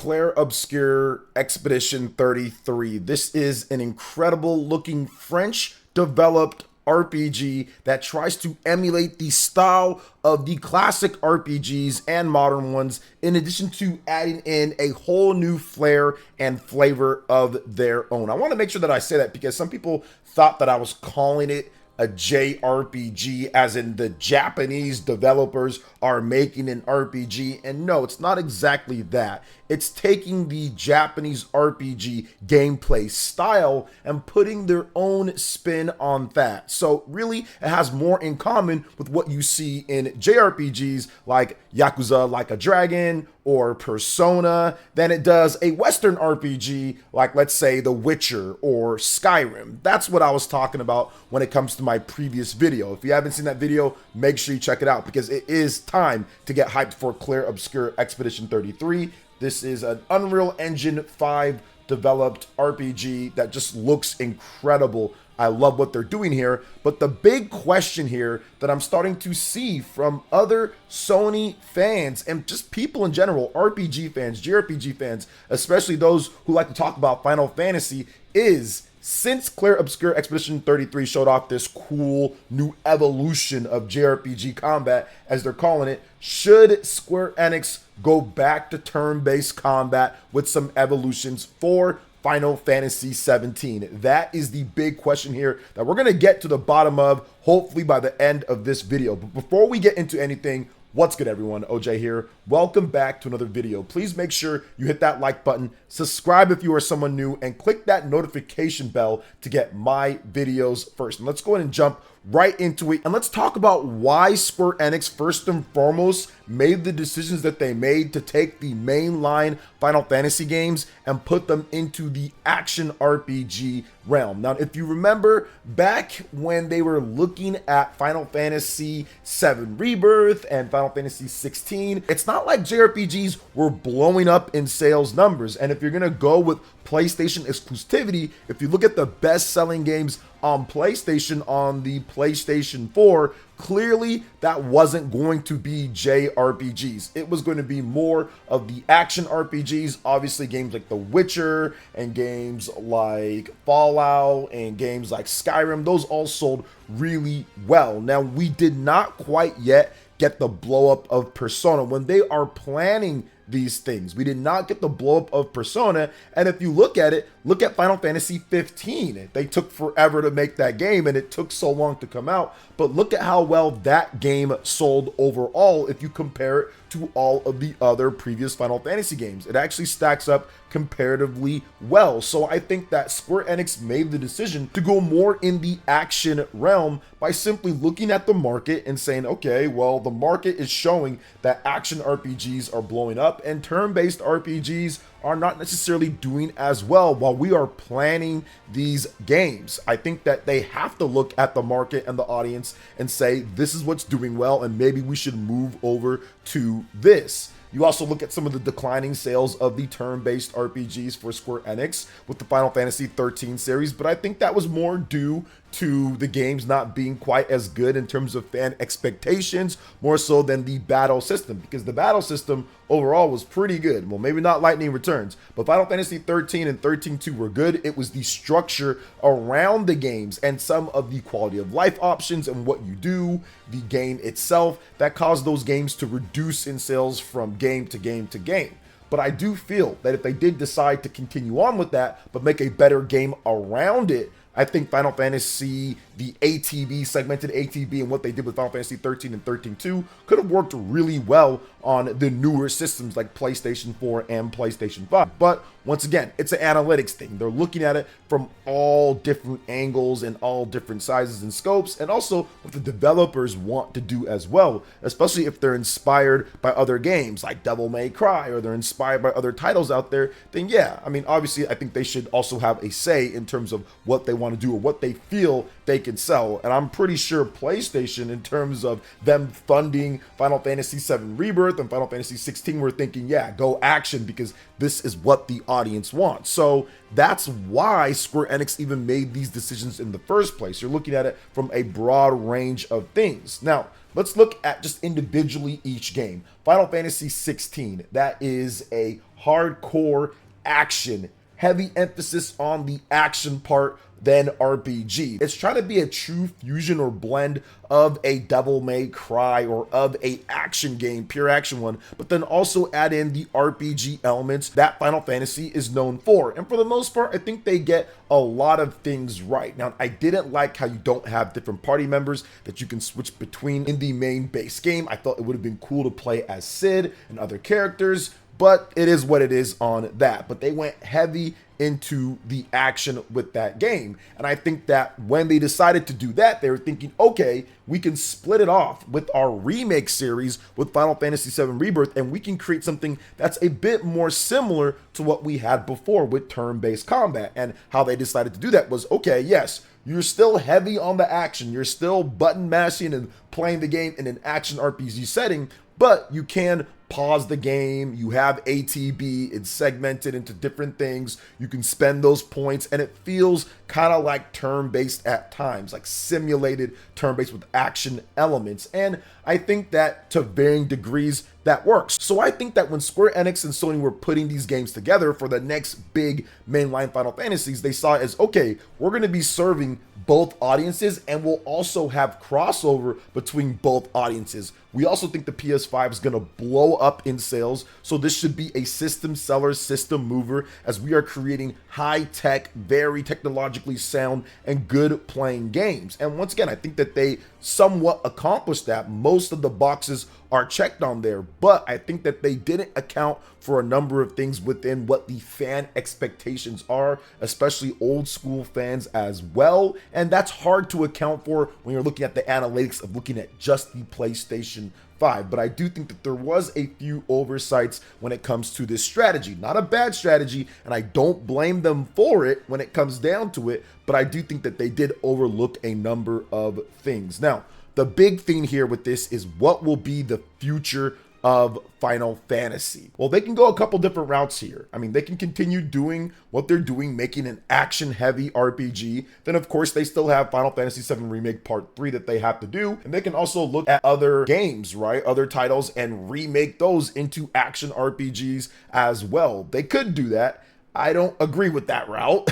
Claire Obscure Expedition 33. This is an incredible looking French developed RPG that tries to emulate the style of the classic RPGs and modern ones, in addition to adding in a whole new flair and flavor of their own. I want to make sure that I say that because some people thought that I was calling it a JRPG, as in the Japanese developers are making an RPG. And no, it's not exactly that. It's taking the Japanese RPG gameplay style and putting their own spin on that. So really, it has more in common with what you see in JRPGs like Yakuza Like a Dragon or Persona than it does a Western RPG like, let's say, The Witcher or Skyrim. That's what I was talking about when it comes to my previous video. If you haven't seen that video, make sure you check it out because it is time to get hyped for Claire Obscure Expedition 33. This is an Unreal Engine 5 developed RPG that just looks incredible. I love what they're doing here, but the big question here that I'm starting to see from other Sony fans and just people in general, RPG fans, JRPG fans, especially those who like to talk about Final Fantasy, is since Claire Obscure Expedition 33 showed off this cool new evolution of JRPG combat, as they're calling it, should Square Enix go back to turn-based combat with some evolutions for Final Fantasy 17? That is the big question here that we're going to get to the bottom of, hopefully by the end of this video. But before we get into anything, what's good everyone, OJ here. Welcome back to another video. Please make sure you hit that like button, subscribe if you are someone new, and click that notification bell to get my videos first. And let's go ahead and jump right into it. And let's talk about why Square Enix first and foremost made the decisions that they made to take the mainline Final Fantasy games and put them into the action RPG realm. Now, if you remember back when they were looking at Final Fantasy 7 Rebirth and Final Fantasy 16, it's not like JRPGs were blowing up in sales numbers. And if you're gonna go with PlayStation exclusivity, if you look at the best-selling games on PlayStation on the PlayStation 4, clearly that wasn't going to be JRPGs. It was going to be more of the action RPGs. Obviously, games like The Witcher and games like Fallout and games like Skyrim, those all sold really well. Now, we did not quite yet get the blow up of Persona when they are planning these things. We did not get the blow up of Persona. And if you look at it, look at Final Fantasy 15. They took forever to make that game and it took so long to come out. But look at how well that game sold overall if you compare it to all of the other previous Final Fantasy games. It actually stacks up comparatively well. So I think that Square Enix made the decision to go more in the action realm by simply looking at the market and saying, okay, well, the market is showing that action RPGs are blowing up and turn-based RPGs are not necessarily doing as well while we are planning these games. I think that they have to look at the market and the audience and say, this is what's doing well, and maybe we should move over to this. You also look at some of the declining sales of the turn-based RPGs for Square Enix with the Final Fantasy 13 series, but I think that was more due to the games not being quite as good in terms of fan expectations, more so than the battle system, because the battle system overall was pretty good. Well, maybe not Lightning Returns, but Final Fantasy 13 and 13-2 were good. It was the structure around the games and some of the quality of life options and what you do, the game itself, that caused those games to reduce in sales from game to game to game. But I do feel that if they did decide to continue on with that, but make a better game around it, I think Final Fantasy, the ATB, segmented ATB, and what they did with Final Fantasy 13 and 13-2 could have worked really well on the newer systems like PlayStation 4 and PlayStation 5. But once again, it's an analytics thing. They're looking at it from all different angles and all different sizes and scopes, and also what the developers want to do as well, especially if they're inspired by other games like Devil May Cry, or they're inspired by other titles out there, then yeah, I mean, obviously, I think they should also have a say in terms of what they want to do or what they feel they can sell. And I'm pretty sure PlayStation, in terms of them funding Final Fantasy 7 Rebirth and Final Fantasy 16, were thinking, yeah, go action, because this is what the audience wants. So that's why Square Enix even made these decisions in the first place. You're looking at it from a broad range of things. Now, let's look at just individually each game. Final Fantasy 16, that is a hardcore action, heavy emphasis on the action part than RPG. It's trying to be a true fusion or blend of a Devil May Cry or of a action game, pure action one, but then also add in the RPG elements that Final Fantasy is known for. And for the most part, I think they get a lot of things right. Now, I didn't like how you don't have different party members that you can switch between in the main base game. I thought it would have been cool to play as Cid and other characters, but it is what it is on that. But they went heavy into the action with that game. And I think that when they decided to do that, they were thinking, okay, we can split it off with our remake series with Final Fantasy VII Rebirth, and we can create something that's a bit more similar to what we had before with turn-based combat. And how they decided to do that was, okay, yes, you're still heavy on the action, you're still button mashing and playing the game in an action RPG setting, but you can pause the game, you have ATB, it's segmented into different things, you can spend those points, and it feels kind of like turn-based at times, like simulated turn-based with action elements. And I think that to varying degrees, that works. So I think that when Square Enix and Sony were putting these games together for the next big mainline Final Fantasies, they saw it as, okay, we're going to be serving both audiences and we'll also have crossover between both audiences. We also think the PS5 is going to blow up in sales, so this should be a system seller, system mover, as we are creating high-tech, very technologically sound, and good playing games. And once again, I think that they somewhat accomplished that. Most of the boxes are checked on there, but I think that they didn't account for a number of things within what the fan expectations are, especially old school fans as well. And that's hard to account for when you're looking at the analytics of looking at just the PlayStation 5. But I do think that there was a few oversights when it comes to this strategy. Not a bad strategy, and I don't blame them for it when it comes down to it, but I do think that they did overlook a number of things. Now, the big thing here with this is what will be the future of Final Fantasy. Well, they can go a couple different routes here. I mean, they can continue doing what they're doing, making an action-heavy RPG. Then, of course, they still have Final Fantasy VII Remake Part 3 that they have to do. And they can also look at other games, right? Other titles and remake those into action RPGs as well. They could do that. I don't agree with that route,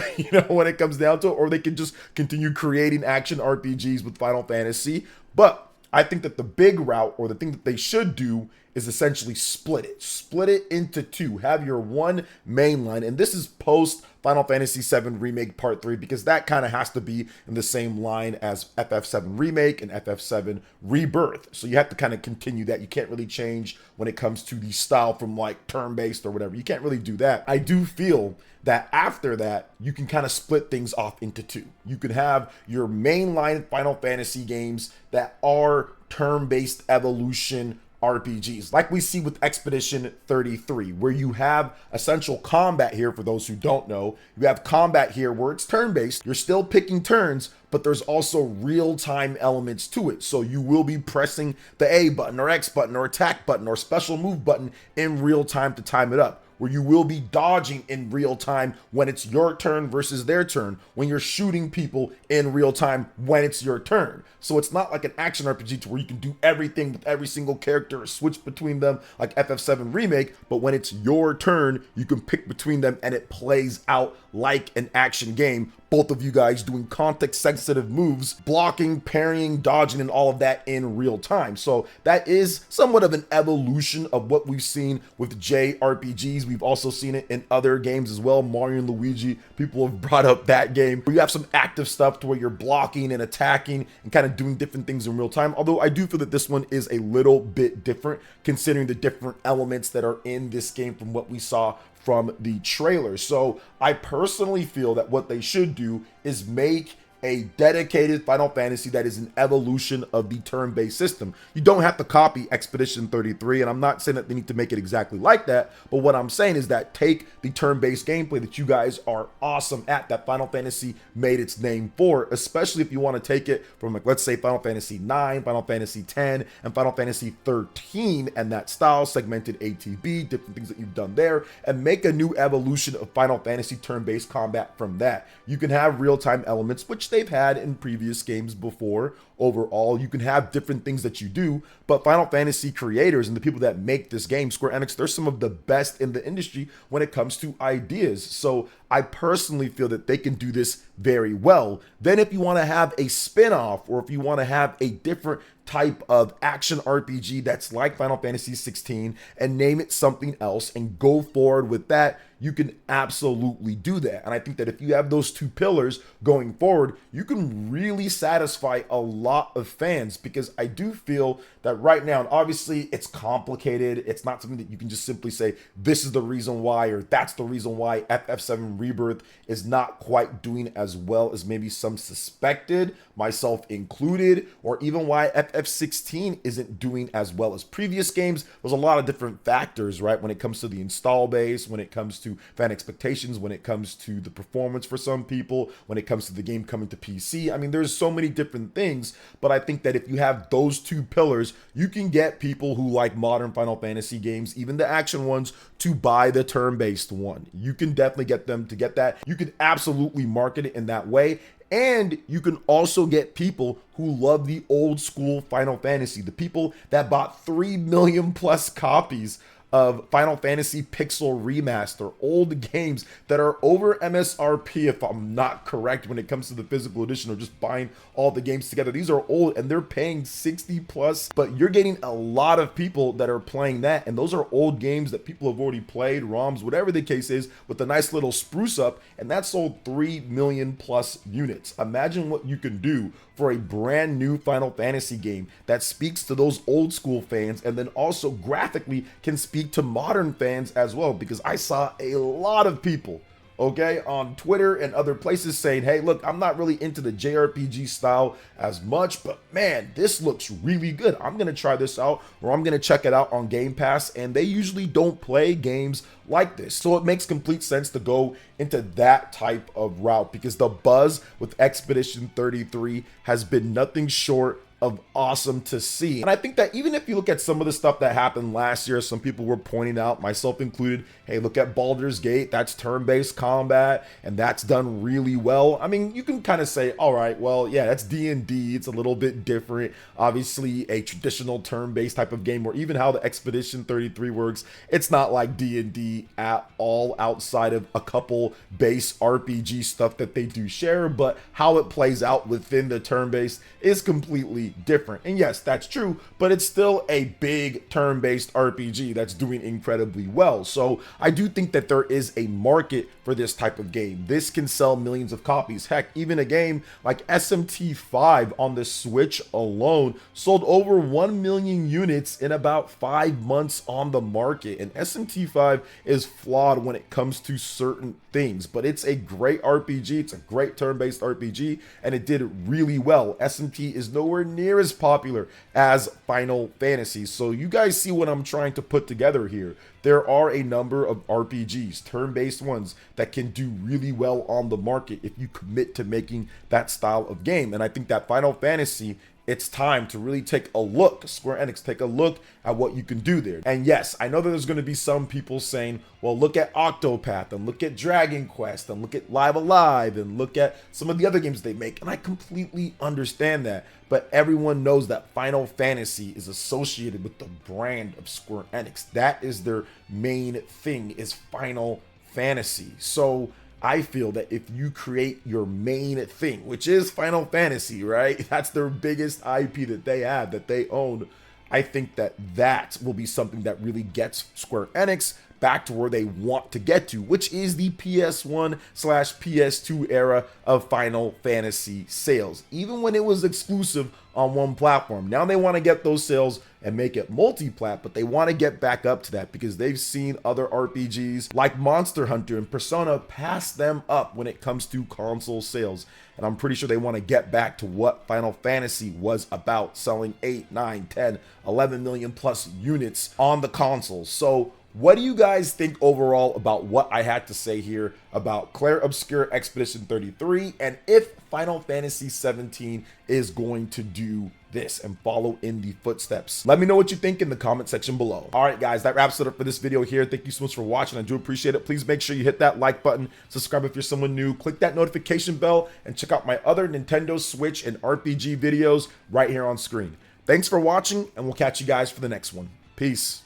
when it comes down to it, or they can just continue creating action RPGs with Final Fantasy. But I think that the big route, or the thing that they should do, is essentially split it into two. Have your one main line, and this is post Final Fantasy VII Remake Part 3, because that kind of has to be in the same line as FF7 Remake and FF7 Rebirth. So you have to kind of continue that. You can't really change when it comes to the style from like turn-based or whatever. You can't really do that. I do feel that after that, you can kind of split things off into two. You can have your mainline Final Fantasy games that are turn-based evolution RPGs, like we see with Expedition 33, where you have essential combat here. For those who don't know, you have combat here where it's turn-based. You're still picking turns, but there's also real-time elements to it. So you will be pressing the A button or X button or attack button or special move button in real time to time it up, where you will be dodging in real time when it's your turn versus their turn, when you're shooting people in real time when it's your turn. So it's not like an action RPG to where you can do everything with every single character or switch between them like FF7 Remake, but when it's your turn, you can pick between them and it plays out like an action game. Both of you guys doing context-sensitive moves, blocking, parrying, dodging, and all of that in real time. So that is somewhat of an evolution of what we've seen with JRPGs. We've also seen it in other games as well. Mario and Luigi, people have brought up that game, where you have some active stuff to where you're blocking and attacking and kind of doing different things in real time. Although I do feel that this one is a little bit different, considering the different elements that are in this game from what we saw from the trailer. So I personally feel that what they should do is make a dedicated Final Fantasy that is an evolution of the turn-based system. You don't have to copy Expedition 33, and I'm not saying that they need to make it exactly like that, but what I'm saying is that take the turn-based gameplay that you guys are awesome at, that Final Fantasy made its name for, especially if you want to take it from, like, let's say Final Fantasy 9, Final Fantasy 10, and Final Fantasy 13, and that style, segmented ATB, different things that you've done there, and make a new evolution of Final Fantasy turn-based combat from that. You can have real-time elements, which they've had in previous games before. Overall, you can have different things that you do, but Final Fantasy creators and the people that make this game, Square Enix, they're some of the best in the industry when it comes to ideas. So I personally feel that they can do this very well. Then if you want to have a spin-off, or if you want to have a different type of action RPG that's like Final Fantasy 16 and name it something else and go forward with that, you can absolutely do that. And I think that if you have those two pillars going forward, you can really satisfy a lot of fans, because I do feel that right now, and obviously it's complicated, it's not something that you can just simply say this is the reason why or that's the reason why FF7 Rebirth is not quite doing as well as maybe some suspected, myself included, or even why FF16 isn't doing as well as previous games. There's a lot of different factors, right? When it comes to the install base, when it comes to fan expectations, when it comes to the performance for some people, when it comes to the game coming to PC. I mean, there's so many different things, but I think that if you have those two pillars, you can get people who like modern Final Fantasy games, even the action ones, to buy the turn-based one. You can definitely get them to get that. You can absolutely market it in that way. And you can also get people who love the old school Final Fantasy, the people that bought 3 million plus copies of Final Fantasy Pixel Remaster, old games that are over MSRP, if I'm not correct, when it comes to the physical edition, or just buying all the games together. These are old and they're paying 60 plus, but you're getting a lot of people that are playing that. And those are old games that people have already played, ROMs, whatever the case is, with a nice little spruce up. And that sold 3 million plus units. Imagine what you can do for a brand new Final Fantasy game that speaks to those old school fans, and then also graphically can speak to modern fans as well, because I saw a lot of people, okay, on Twitter and other places saying, hey, look, I'm not really into the JRPG style as much, but man, this looks really good. I'm going to try this out, or I'm going to check it out on Game Pass. And they usually don't play games like this. So it makes complete sense to go into that type of route, because the buzz with Expedition 33 has been nothing short of awesome to see. And I think that even if you look at some of the stuff that happened last year, some people were pointing out, myself included, hey, look at Baldur's Gate, that's turn-based combat, and that's done really well. I mean, you can kind of say, all right, well, yeah, that's D&D, it's a little bit different. Obviously, a traditional turn-based type of game, or even how the Expedition 33 works, it's not like D&D at all, outside of a couple base RPG stuff that they do share, but how it plays out within the turn-based is completely different. And yes, that's true, but it's still a big turn-based RPG that's doing incredibly well. So I do think that there is a market for this type of game. This can sell millions of copies. Heck, even a game like SMT5 on the Switch alone sold over 1 million units in about 5 months on the market. And SMT5 is flawed when it comes to certain things, but it's a great RPG. It's a great turn-based RPG, and it did really well. SMT is nowhere near as popular as Final Fantasy. So you guys see what I'm trying to put together here. There are a number of RPGs, turn-based ones, that can do really well on the market if you commit to making that style of game. And I think that Final Fantasy, it's time to really take a look, Square Enix, take a look at what you can do there. And yes, I know that there's going to be some people saying, well, look at Octopath, and look at Dragon Quest, and look at Live Alive, and look at some of the other games they make. And I completely understand that. But everyone knows that Final Fantasy is associated with the brand of Square Enix. That is their main thing, is Final Fantasy. So I feel that if you create your main thing, which is Final Fantasy, right? That's their biggest IP that they have, that they own. I think that that will be something that really gets Square Enix back to where they want to get to, which is the PS1/PS2 era of Final Fantasy sales, even when it was exclusive on one platform. Now they want to get those sales and make it multi-plat, but they want to get back up to that because they've seen other RPGs like Monster Hunter and Persona pass them up when it comes to console sales. And I'm pretty sure they want to get back to what Final Fantasy was about, selling 8, 9, 10, 11 million plus units on the console. So What do you guys think overall about what I had to say here about Clair Obscur Expedition 33, and if Final Fantasy 17 is going to do this and follow in the footsteps? Let me know what you think in the comment section below. All right, guys, that wraps it up for this video here. Thank you so much for watching. I do appreciate it. Please make sure you hit that like button, subscribe if you're someone new, click that notification bell, and check out my other Nintendo Switch and RPG videos right here on screen. Thanks for watching, and we'll catch you guys for the next one. Peace.